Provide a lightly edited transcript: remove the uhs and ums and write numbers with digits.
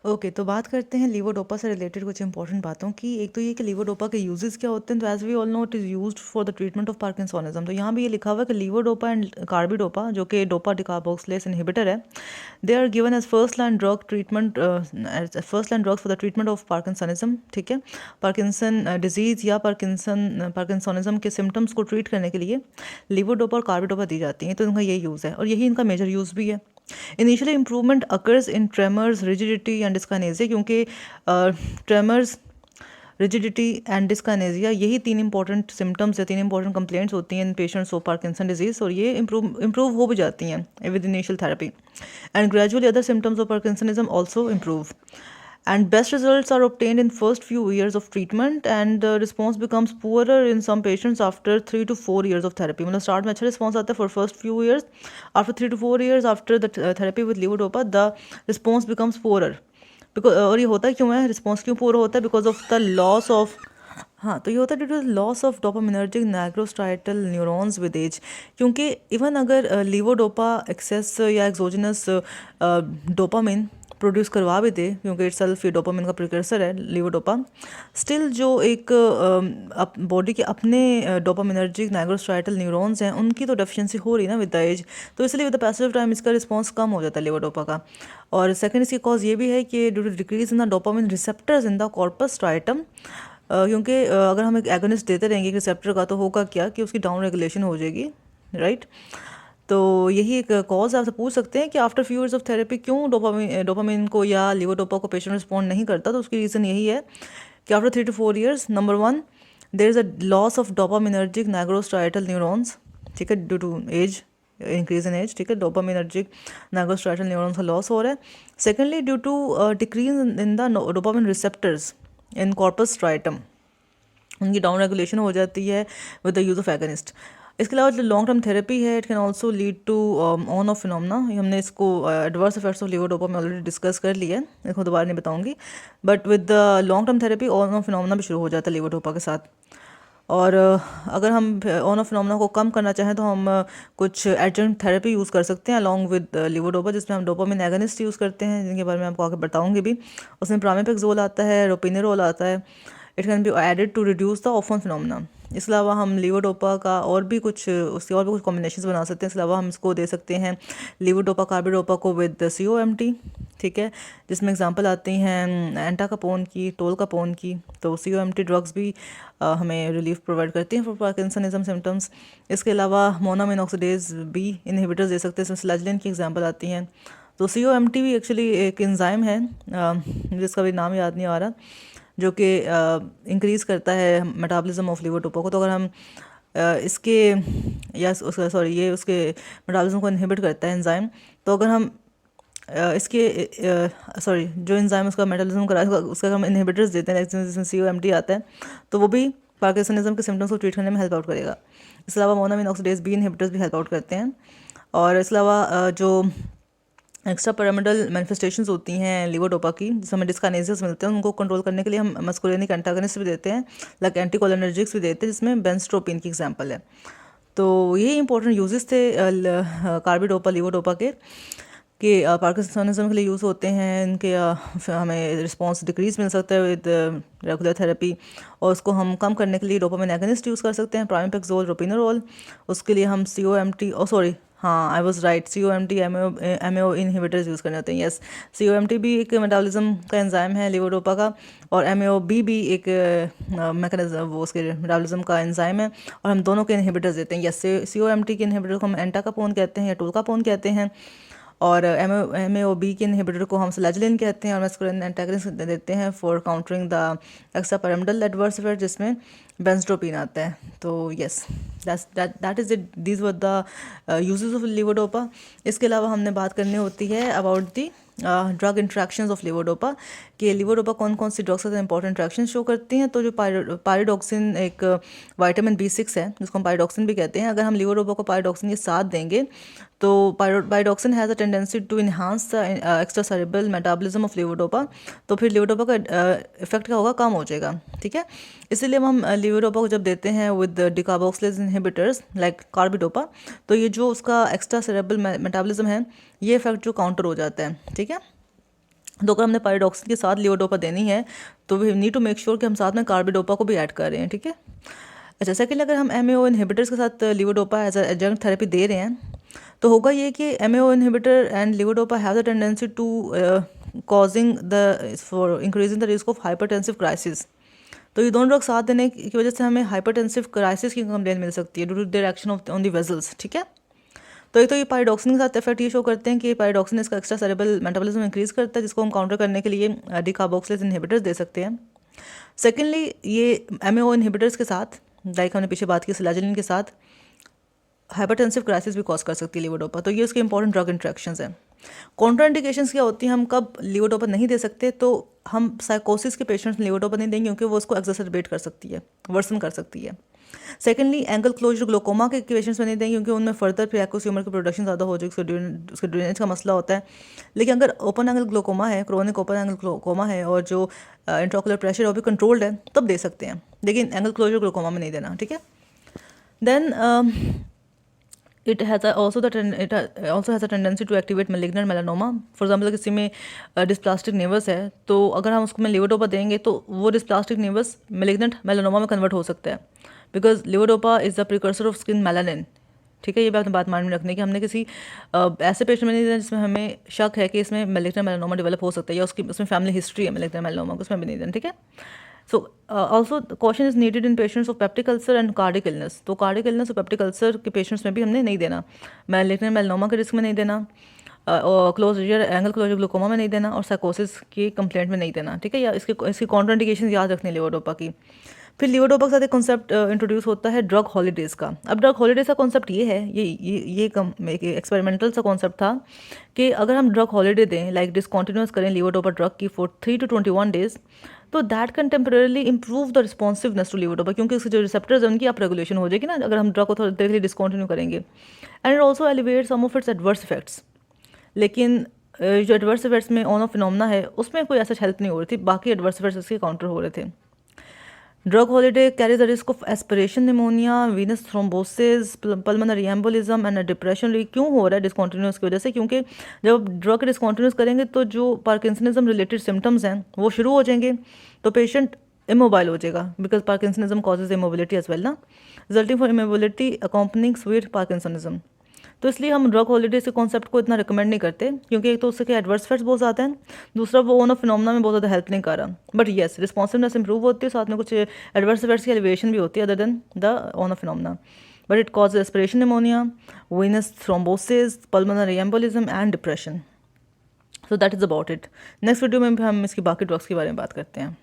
Okay, तो बात करते हैं लीवोडोपा से रिलेटेड कुछ इंपॉर्टेंट बातों की। एक तो ये कि लीवोडोपा के यूजेस क्या होते हैं। तो as we all know it is used for the treatment of parkinsonism. तो यहाँ भी ये लिखा हुआ है कि लीवोडोपा एंड कार्बिडोपा, जो कि डोपा डिकार्बोक्सिलेज इनहिबिटर है, they are given as first line drug treatment, first line drugs for the treatment of parkinsonism. ठीक है, पार्किंसन डिजीज़ या पार्किंसोनिज्म के सिम्टम्स को ट्रीट करने के लिए लीवोडोपा और कार्बिडोपा दी जाती हैं। तो इनका यही यूज़ है और यही इनका मेजर यूज़ भी है। Initially improvement occurs in tremors, rigidity and dyskinesia, क्योंकि ट्रेमर्स, रिजिडिटी एंड डिस्कानेजिया यही तीन इंपॉर्टेंट सिम्टम्स या तीन इंपॉर्टेंट कंप्लेंट्स होती हैं इन पेशेंट्स ऑफ पार्किंसन डिजीज़, और ये इम्प्रूव हो भी जाती हैं with initial therapy, and gradually other symptoms of parkinsonism also improve, and best results are obtained in first few years of treatment, and response becomes poorer in some patients after 3 to 4 years of therapy. मतलब start में अच्छा response आता है for first few years, after 3 to 4 years after the therapy with levodopa the response becomes poorer, because और ये होता क्यों है, रिस्पॉन्स क्यों पूरा होता है, because of the loss of, हाँ, तो ये होता है due to loss of dopaminergic nigrostriatal neurons with age. क्योंकि इवन अगर लीवोडोपा एक्सेस या एक्सोजिनस डोपामिन प्रोड्यूस करवा भी दे, क्योंकि इट सेल्फ ये डोपामिन का प्रिकर्सर है लीवोडोपा, स्टिल जो एक बॉडी के अपने डोपामिनर्जिक नाइग्रोस्ट्राइटल न्यूरॉन्स हैं उनकी तो डेफिशिएंसी हो रही ना विद द एज। तो इसलिए with the passage of time इसका रिस्पॉन्स कम हो जाता है लीवोडोपा का। और सेकंड इसकी कॉज ये भी है कि due to decrease in the dopamine receptors in the corpus striatum, क्योंकि अगर हम एक एगोनिस्ट देते रहेंगे एक रिसेप्टर का, तो होगा क्या कि उसकी डाउन रेगुलेशन हो जाएगी, राइट। तो यही एक कॉज आपसे पूछ सकते हैं कि after few years of therapy क्यों डोपामिन को या लीवोडोपा को पेशेंट रिस्पॉन्ड नहीं करता। तो उसकी रीज़न यही है कि after 3 to 4 years, number one, there is a loss of dopaminergic nigrostriatal neurons, ठीक है, due to age, increase in age, ठीक है, डोपामिनर्जिक नाइग्रोस्ट्राइटल न्यूरॉन्स का लॉस हो रहा है। Secondly, due to decrease in the dopamine receptors in corpus striatum, उनकी down regulation हो जाती है with the use of agonist. इसके अलावा जो लॉन्ग टर्म थेरेपी है, it can also lead to on off phenomena. हमने इसको एडवर्स इफेक्ट्स ऑफ लीवोडोपा में ऑलरेडी डिस्कस कर लिया है, इसको दोबारा नहीं बताऊंगी। But with the long term therapy on off phenomena भी शुरू हो जाता है लीवोडोपा के साथ। और अगर हम ऑन ऑफ फिनोमना को कम करना चाहें तो हम कुछ एडजंक्ट थेरेपी यूज़ कर सकते हैं अलॉन्ग विद लीवोडोपा, जिसमें हम डोपामिन एगनिस्ट यूज़ करते हैं, जिनके बारे में आपको आगे बताऊंगी भी। उसमें प्रामिपेक्सोल आता है, रोपिनेरोल आता है। It can be added to reduce the often phenomena. इसके अलावा हम लीवोडोपा का और भी कुछ उसके और भी कुछ कॉम्बिनेशन बना सकते हैं। इसके अलावा हम इसको दे सकते हैं लीवोडोपा कार्बिडोपा को विद COMT, ठीक है, जिसमें एग्जांपल आती हैं एंटाकापोन की, टोलकापोन की। तो COMT ड्रग्स भी हमें रिलीफ प्रोवाइड करती हैं फॉर पार्किंसनिज्म सिम्टम्स। इसके अलावा मोनोअमीन ऑक्सीडेज भी इनहिबिटर्स दे सकते हैं, इसमें स्लेजिलिन की एग्जांपल आती हैं। तो COMT भी एक्चुअली एक एंजाइम है जिसका भी नाम याद नहीं आ रहा, जो कि इंक्रीज़ करता है मेटाबॉलिज्म ऑफ लीवोडोपा को। तो अगर हम इसके या उसका सॉरी ये उसके मेटाबॉलिज्म को इनहिबिट करता है एंजाइम, तो अगर हम इसके सॉरी जो एंजाइम उसका मेटाबॉलिज्म करा उसका हम इनहिबिटर्स देते हैं, जिसमें COMT आता है, तो वो भी पार्किंसनिज्म के सिम्टम्स को ट्रीट करने में हेल्प आउट करेगा। इसके अलावा मोनोअमीन ऑक्सीडेज बी इनहिबिटर्स भी हेल्प आउट करते हैं। और इसके अलावा जो एक्स्ट्रा पिरामिडल मैनिफेस्टेशंस होती हैं लीवोडोपा की, जिसमें हमें डिस्कानेसिस मिलते हैं, उनको कंट्रोल करने के लिए हम मस्कुलिनिक एंटागनिस्ट भी देते हैं, लाइक एंटीकोलिनर्जिक्स भी देते हैं, जिसमें बेंस्ट्रोपिन की एग्जांपल है। तो यही इंपॉर्टेंट यूजेस थे कार्बिडोपा लीवोडोपा के, कि पार्किंसनिज्म के लिए यूज़ होते हैं। इनके हमें रिस्पॉन्स डिक्रीज मिल सकता है विद रेगुलर थेरेपी, और उसको हम कम करने के लिए डोपामिन एगनिस्ट यूज़ कर सकते हैं, प्रामिपेक्सोल, रोपिनेरोल। उसके लिए हम COMT सॉरी हाँ I was right, COMT MAO inhibitors use करने होते हैं। यस, COMT भी एक मेटाबॉलिज्म का एंजाइम है लीवोडोपा का, और MAO-B भी एक मैकेनिज्म वो उसके मेटाबॉलिज्म का एंजाइम है, और हम दोनों के इनहिबिटर्स देते हैं। यस, COMT के इनहिबिटर को हम एंटाकापोन कहते हैं या टोलकापोन कहते हैं, और MAO-B के इनहिबिटर को हम स्लेजिलिन कहते हैं, और मस्कुलिन एंटागनिस्ट देते हैं for countering the extra pyramidal adverse effect, जिसमें बेंस्ट्रोपिन आता है। तो yes, that is it, these were the uses of levodopa. इसके अलावा हमने बात करनी होती है about the drug interactions of levodopa, कि लीवोडोपा कौन कौन सी ड्रग्स के साथ इंपॉर्टेंट इंट्रैक्शन शो करती हैं। तो जो पायरिडॉक्सिन एक विटामिन B6 है, जिसको हम पायरिडॉक्सिन भी कहते हैं, अगर हम लीवोडोपा को पायरिडॉक्सिन के साथ देंगे तो pyridoxine has a tendency to enhance the extra cerebral metabolism of levodopa. तो फिर लीवोडोपा का इफेक्ट क्या होगा, कम हो जाएगा, ठीक है। इसीलिए हम लीवोडोपा को जब देते हैं विद डिकार्बोक्सिलेज इनहिबिटर्स लाइक कार्बिडोपा, तो ये जो उसका एक्स्ट्रा सेरेब्रल मेटाबॉलिज्म है, ये इफेक्ट जो काउंटर हो जाता है, ठीक है। तो अगर हमने पायरोडॉक्सिन के साथ लीवोडोपा देनी है तो we need to make sure कि हम साथ में कार्बिडोपा को भी ऐड कर रहे हैं, ठीक है। अच्छा, सेकेंडली अगर हम MAO इनहिबिटर्स के साथ लीवोडोपा एज एडजंक्ट थेरेपी दे रहे हैं तो होगा ये कि MAO inhibitor and levodopa have the tendency to causing the for increasing the risk of hypertensive crisis. तो ये दोनों ड्रग साथ देने की वजह से हमें हाइपरटेंसिव क्राइसिस की कंप्लेन मिल सकती है due to their action on the vessels, ठीक है। तो एक तो ये पायरोडॉक्सिन के साथ इफेक्ट ये शो करते हैं कि पायरोडॉक्सिन इसका एक्स्ट्रा सेरेब्रल मेटाबॉलिज्म इंक्रीज करता है, जिसको हम काउंटर करने के लिए डिकार्बोक्सिलेज इनहिबिटर्स दे सकते हैं। सेकेंडली ये MAO इनहिबिटर्स के साथ, लाइक हमने पीछे बात की सिलाजिलिन के साथ, हाइपरटेंसिव क्राइसिस भी कॉज कर सकती है लीवोडोपा। तो ये उसके इंपॉर्टेंट ड्रग इंट्रैक्शंस हैं। कॉन्ट्राइंडिकेशंस क्या होती हैं, हम कब लीवोडोपा नहीं दे सकते, तो हम साइकोसिस के पेशेंट्स में लीवोडोपा नहीं देंगे क्योंकि वो उसको एक्सरबेट कर सकती है, वर्सन कर सकती है। सेकेंडली एंगल क्लोजर ग्लोकोमा के पेशेंट्स में नहीं देंगे क्योंकि उनमें फर्दर फिर एक्वस ह्यूमर की प्रोडक्शन ज़्यादा हो जाएगी, उसके ड्रेनेज का मसला होता है। लेकिन अगर ओपन एंगल ग्लोकोमा है, क्रोनिक ओपन एंगल ग्लोकोमा है और जो इंट्राओकुलर प्रेशर वो भी कंट्रोल्ड है, तब दे सकते हैं, लेकिन एंगल क्लोजर ग्लोकोमा में नहीं देना, ठीक है। Then it also has a tendency to activate malignant melanoma. For example, किसी में dysplastic nevus है तो अगर हम उसको में लीवोडोपा देंगे तो वो dysplastic nevus malignant melanoma में कन्वर्ट हो सकता है, because levodopa is the precursor of skin melanin, ठीक है। ये बात माइंड में रखने की, हमने किसी ऐसे पेशेंट में नहीं देना जिसमें हमें शक है कि इसमें मेलिग्नेंट मेलानोमा डेवलप हो सकता है या उसमें फैमिली हिस्ट्री है मेलिग्नेंट मेलानोमा, उसमें भी नहीं देना, ठीक है। So also caution is needed in patients of peptic ulcer and cardiac illness. तो कार्डिक इलनेस और पेप्टिक अल्सर के पेशेंट्स में भी हमने नहीं देना, मेलिग्नेंट मेलानोमा के रिस्क में नहीं देना, और क्लोजर एंगल क्लोजर ग्लूकोमा में नहीं देना, और साइकोसिस की कंप्लेंट में नहीं देना, ठीक है। या इसकी कॉन्ट्राइंडिकेशन याद रखनी है लीवोडोपा की। फिर लीवोडोपा के साथ एक कॉन्सेप्ट इंट्रोड्यूस होता है ड्रग हॉलीडेज़ का। अब ड्रग हॉलीडेज का कॉन्सेप्ट ये है, ये एक एक्सपेरिमेंटल सा कॉन्सेप्ट था कि अगर हम ड्रग हॉलीडे दें, लाइक डिसकॉन्टिन्यूस करें लीवोडोपा ड्रग की फॉर 3 to 21 days, तो that can temporarily improve the responsiveness to levodopa, क्योंकि उसके जो रिसेप्टर्स हैं उनकी अप रेगुलेशन हो जाएगी ना अगर हम ड्रग को थोड़ी देर के लिए डिसकॉन्टिन्यू करेंगे। And it also elevate some of its adverse effects. लेकिन जो एडवर्स इफेक्ट्स में ऑन ऑफ फिनोमेना है उसमें कोई ऐसा हेल्प नहीं हो रही थी, बाकी एडवर्स इफेक्ट्स इसके काउंटर हो रहे थे। Drug holiday carries the risk of aspiration pneumonia, Venus thrombosis, pulmonary embolism and depression. क्यों हो रहा है डिस्कॉन्टिन्यूस की वजह से? क्योंकि जब ड्रग डिस्कॉन्टिन्यूस करेंगे तो जो पार्किंसनिज्म रिलेटेड सिम्टम्स हैं वो शुरू हो जाएंगे, तो पेशेंट इमोबाइल हो जाएगा, because parkinsonism causes immobility as well ना, resulting for immobility accompanying sweet parkinsonism. तो इसलिए हम ड्रग हॉलीडेज के कॉन्सेप्ट को इतना रिकमेंड नहीं करते, क्योंकि एक तो उसके एडवर्स इफेक्ट्स बहुत ज़्यादा हैं, दूसरा वो ऑन ऑफ फिनोमेना में बहुत ज़्यादा हेल्प नहीं कर रहा। बट येस, रिस्पॉन्सिवनेस इंप्रूव होती है, साथ में कुछ एडवर्स इफेक्ट्स की एलिवेशन भी होती है other than the on off phenomena, but it cause aspiration pneumonia, Venus thrombosis, pulmonary embolism and depression. So that is about it. Next video में हम इसकी बाकी ड्रग्स के बारे में बात करते हैं।